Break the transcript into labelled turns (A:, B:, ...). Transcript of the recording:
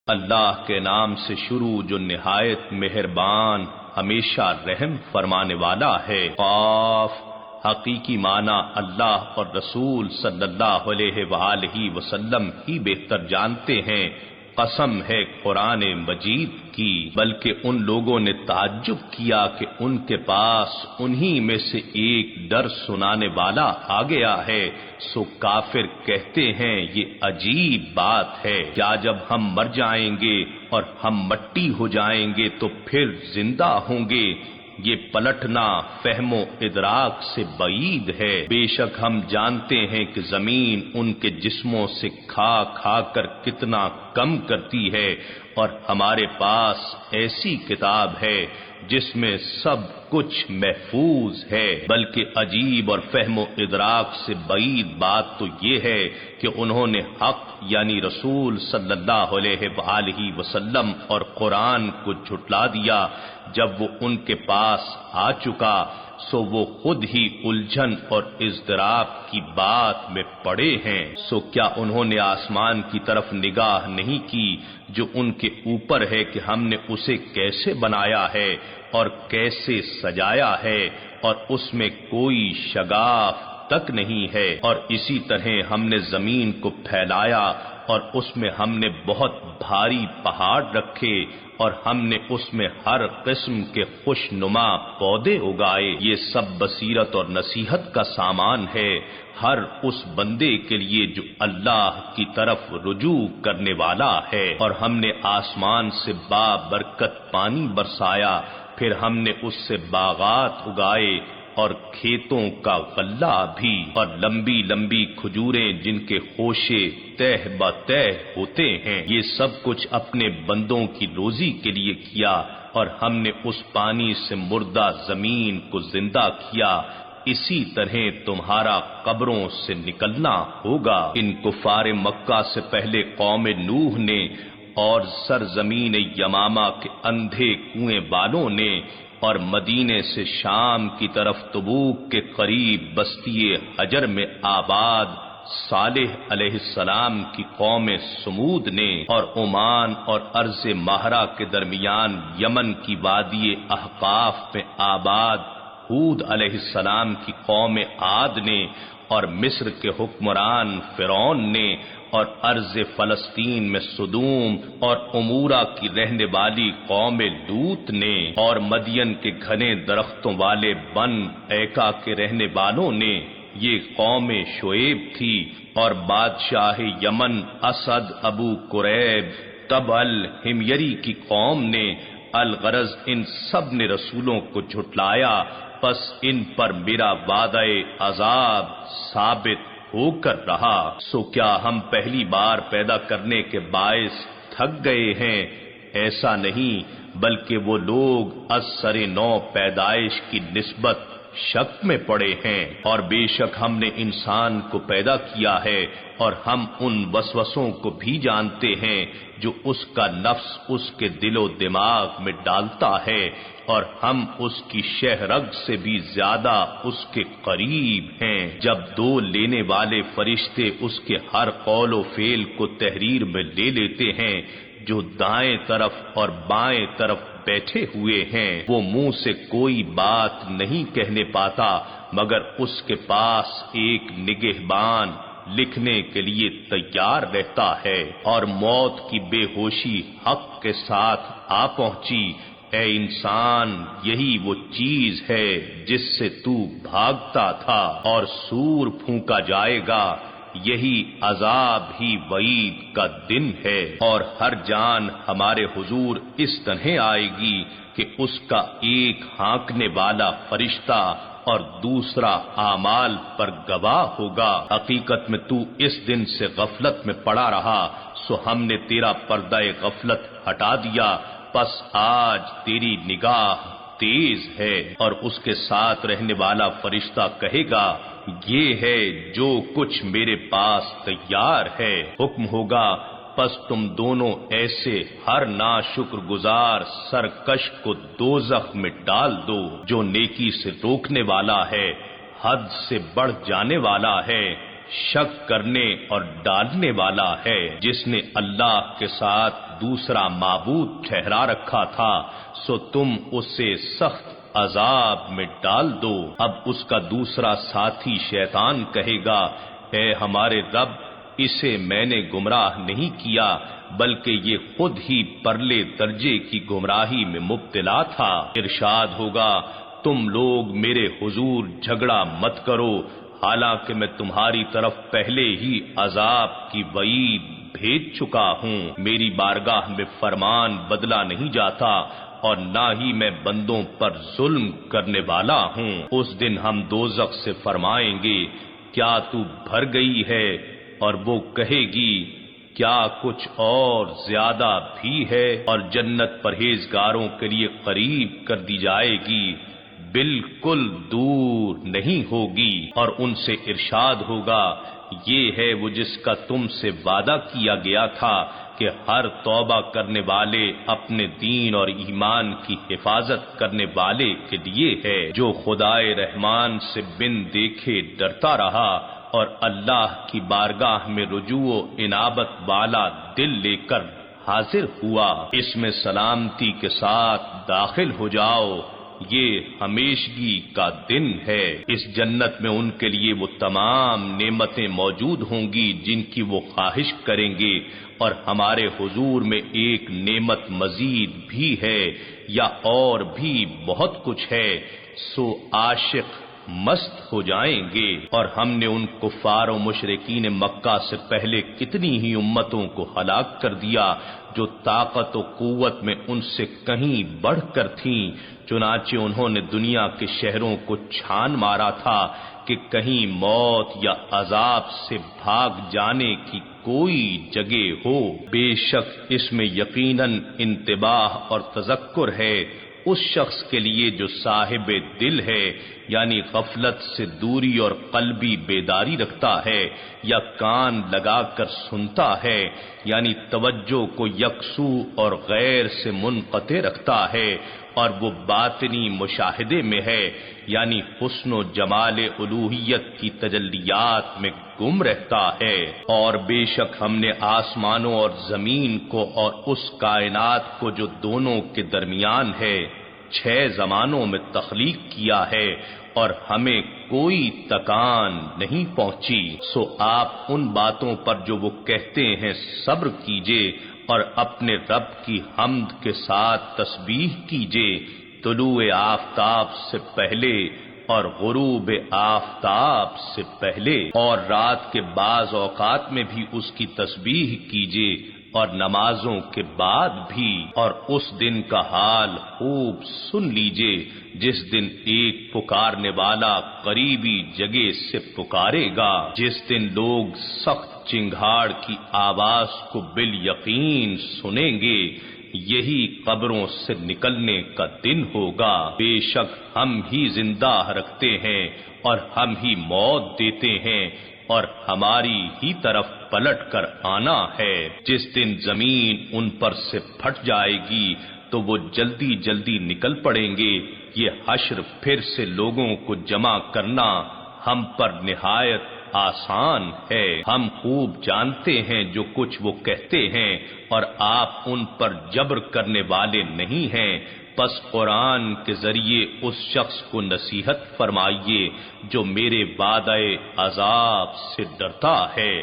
A: اللہ کے نام سے شروع جو نہایت مہربان ہمیشہ رحم فرمانے والا ہے۔ قاف حقیقی معنی اللہ اور رسول صلی اللہ علیہ وآلہ وسلم ہی بہتر جانتے ہیں۔ قسم ہے قرآن مجید کی، بلکہ ان لوگوں نے تعجب کیا کہ ان کے پاس انہی میں سے ایک درس سنانے والا آ گیا ہے، سو کافر کہتے ہیں یہ عجیب بات ہے، کیا جب ہم مر جائیں گے اور ہم مٹی ہو جائیں گے تو پھر زندہ ہوں گے؟ یہ پلٹنا فہم و ادراک سے بعید ہے۔ بے شک ہم جانتے ہیں کہ زمین ان کے جسموں سے کھا کھا کر کتنا کم کرتی ہے، اور ہمارے پاس ایسی کتاب ہے جس میں سب کچھ محفوظ ہے۔ بلکہ عجیب اور فہم و ادراک سے بعید بات تو یہ ہے کہ انہوں نے حق یعنی رسول صلی اللہ علیہ وآلہ وسلم اور قرآن کو جھٹلا دیا۔ جب وہ ان کے پاس آ چکا سو وہ خود ہی الجھن اور اضطراب کی بات میں پڑے ہیں۔ سو کیا انہوں نے آسمان کی طرف نگاہ نہیں کی جو ان کے اوپر ہے کہ ہم نے اسے کیسے بنایا ہے اور کیسے سجایا ہے، اور اس میں کوئی شگاف تک نہیں ہے، اور اسی طرح ہم نے زمین کو پھیلایا اور اس میں ہم نے بہت بھاری پہاڑ رکھے، اور ہم نے اس میں ہر قسم کے خوش نما پودے اگائے۔ یہ سب بصیرت اور نصیحت کا سامان ہے ہر اس بندے کے لیے جو اللہ کی طرف رجوع کرنے والا ہے۔ اور ہم نے آسمان سے بابرکت پانی برسایا، پھر ہم نے اس سے باغات اگائے اور کھیتوں کا غلہ بھی، اور لمبی لمبی کھجوریں جن کے خوشے تہ بتہ ہوتے ہیں۔ یہ سب کچھ اپنے بندوں کی روزی کے لیے کیا، اور ہم نے اس پانی سے مردہ زمین کو زندہ کیا۔ اسی طرح تمہارا قبروں سے نکلنا ہوگا۔ ان کفار مکہ سے پہلے قوم نوح نے اور سرزمین یمامہ کے اندھے کنویں والوں نے، اور مدینے سے شام کی طرف تبوک کے قریب بستی حجر میں آباد صالح علیہ السلام کی قوم سمود نے، اور عمان اور ارض ماہرہ کے درمیان یمن کی وادی احقاف میں آباد ہود علیہ السلام کی قوم عاد نے، اور مصر کے حکمران فرعون نے، اور ارض فلسطین میں سدوم اور عمورہ کی رہنے والی قوم لوط نے، اور مدین کے گھنے درختوں والے بن ایکا کے رہنے والوں نے، یہ قوم شعیب تھی، اور بادشاہ یمن اسد ابو قریب تب الحمیری کی قوم نے۔ الغرض ان سب نے رسولوں کو جھٹلایا، پس ان پر میرا وعدہ عذاب ثابت ہو کر رہا۔ سو کیا ہم پہلی بار پیدا کرنے کے باعث تھک گئے ہیں؟ ایسا نہیں، بلکہ وہ لوگ از سر نو پیدائش کی نسبت شک میں پڑے ہیں۔ اور بے شک ہم نے انسان کو پیدا کیا ہے، اور ہم ان وسوسوں کو بھی جانتے ہیں جو اس کا نفس اس کے دل و دماغ میں ڈالتا ہے، اور ہم اس کی شہ رگ سے بھی زیادہ اس کے قریب ہیں۔ جب دو لینے والے فرشتے اس کے ہر قول و فعل کو تحریر میں لے لیتے ہیں، جو دائیں طرف اور بائیں طرف بیٹھے ہوئے ہیں، وہ منہ سے کوئی بات نہیں کہنے پاتا مگر اس کے پاس ایک نگہبان لکھنے کے لیے تیار رہتا ہے۔ اور موت کی بے ہوشی حق کے ساتھ آ پہنچی۔ اے انسان، یہی وہ چیز ہے جس سے تو بھاگتا تھا، اور سور پھونکا جائے گا، یہی عذاب ہی وعید کا دن ہے۔ اور ہر جان ہمارے حضور اس طرح آئے گی کہ اس کا ایک ہانکنے والا فرشتہ اور دوسرا اعمال پر گواہ ہوگا۔ حقیقت میں تو اس دن سے غفلت میں پڑا رہا، سو ہم نے تیرا پردہ غفلت ہٹا دیا، پس آج تیری نگاہ تیز ہے۔ اور اس کے ساتھ رہنے والا فرشتہ کہے گا، یہ ہے جو کچھ میرے پاس تیار ہے۔ حکم ہوگا، پس تم دونوں ایسے ہر ناشکر گزار سرکش کو دوزخ میں ڈال دو، جو نیکی سے روکنے والا ہے، حد سے بڑھ جانے والا ہے، شک کرنے اور ڈالنے والا ہے۔ جس نے اللہ کے ساتھ دوسرا معبود ٹھہرا رکھا تھا سو تم اسے سخت عذاب میں ڈال دو۔ اب اس کا دوسرا ساتھی شیطان کہے گا، اے ہمارے رب، اسے میں نے گمراہ نہیں کیا بلکہ یہ خود ہی پرلے درجے کی گمراہی میں مبتلا تھا۔ ارشاد ہوگا، تم لوگ میرے حضور جھگڑا مت کرو، حالانکہ میں تمہاری طرف پہلے ہی عذاب کی وعید بھیج چکا ہوں۔ میری بارگاہ میں فرمان بدلا نہیں جاتا اور نہ ہی میں بندوں پر ظلم کرنے والا ہوں۔ اس دن ہم دوزخ سے فرمائیں گے، کیا تو بھر گئی ہے؟ اور وہ کہے گی، کیا کچھ اور زیادہ بھی ہے؟ اور جنت پرہیزگاروں کے لیے قریب کر دی جائے گی، بالکل دور نہیں ہوگی۔ اور ان سے ارشاد ہوگا، یہ ہے وہ جس کا تم سے وعدہ کیا گیا تھا کہ ہر توبہ کرنے والے اپنے دین اور ایمان کی حفاظت کرنے والے کے لیے ہے، جو خدائے رحمان سے بن دیکھے ڈرتا رہا اور اللہ کی بارگاہ میں رجوع و انابت والا دل لے کر حاضر ہوا۔ اس میں سلامتی کے ساتھ داخل ہو جاؤ، یہ ہمیشگی کا دن ہے۔ اس جنت میں ان کے لیے وہ تمام نعمتیں موجود ہوں گی جن کی وہ خواہش کریں گے، اور ہمارے حضور میں ایک نعمت مزید بھی ہے یا اور بھی بہت کچھ ہے، سو عاشق مست ہو جائیں گے۔ اور ہم نے ان کفار و مشرکین مکہ سے پہلے کتنی ہی امتوں کو ہلاک کر دیا جو طاقت و قوت میں ان سے کہیں بڑھ کر تھیں، چنانچہ انہوں نے دنیا کے شہروں کو چھان مارا تھا کہ کہیں موت یا عذاب سے بھاگ جانے کی کوئی جگہ ہو۔ بے شک اس میں یقیناً انتباہ اور تذکر ہے اس شخص کے لیے جو صاحب دل ہے، یعنی غفلت سے دوری اور قلبی بیداری رکھتا ہے، یا کان لگا کر سنتا ہے، یعنی توجہ کو یکسو اور غیر سے منقطع رکھتا ہے، اور وہ باطنی مشاہدے میں ہے، یعنی حسن و جمال الوہیت کی تجلیات میں گم رہتا ہے۔ اور بے شک ہم نے آسمانوں اور زمین کو اور اس کائنات کو جو دونوں کے درمیان ہے 6 زمانوں میں تخلیق کیا ہے، اور ہمیں کوئی تکان نہیں پہنچی۔ سو آپ ان باتوں پر جو وہ کہتے ہیں صبر کیجئے اور اپنے رب کی حمد کے ساتھ تسبیح کیجئے، طلوع آفتاب سے پہلے اور غروب آفتاب سے پہلے، اور رات کے بعض اوقات میں بھی اس کی تسبیح کیجئے اور نمازوں کے بعد بھی، اور اس دن کا حال خوب سن لیجئے جس دن ایک پکارنے والا قریبی جگہ سے پکارے گا، جس دن لوگ سخت چنگھاڑ کی آواز کو بالیقین سنیں گے، یہی قبروں سے نکلنے کا دن ہوگا۔ بے شک ہم ہی زندہ رکھتے ہیں اور ہم ہی موت دیتے ہیں، اور ہماری ہی طرف پلٹ کر آنا ہے۔ جس دن زمین ان پر سے پھٹ جائے گی تو وہ جلدی جلدی نکل پڑیں گے۔ یہ حشر پھر سے لوگوں کو جمع کرنا ہم پر نہایت آسان ہے۔ ہم خوب جانتے ہیں جو کچھ وہ کہتے ہیں، اور آپ ان پر جبر کرنے والے نہیں ہیں۔ پس قرآن کے ذریعے اس شخص کو نصیحت فرمائیے جو میرے وعدہ عذاب سے ڈرتا ہے۔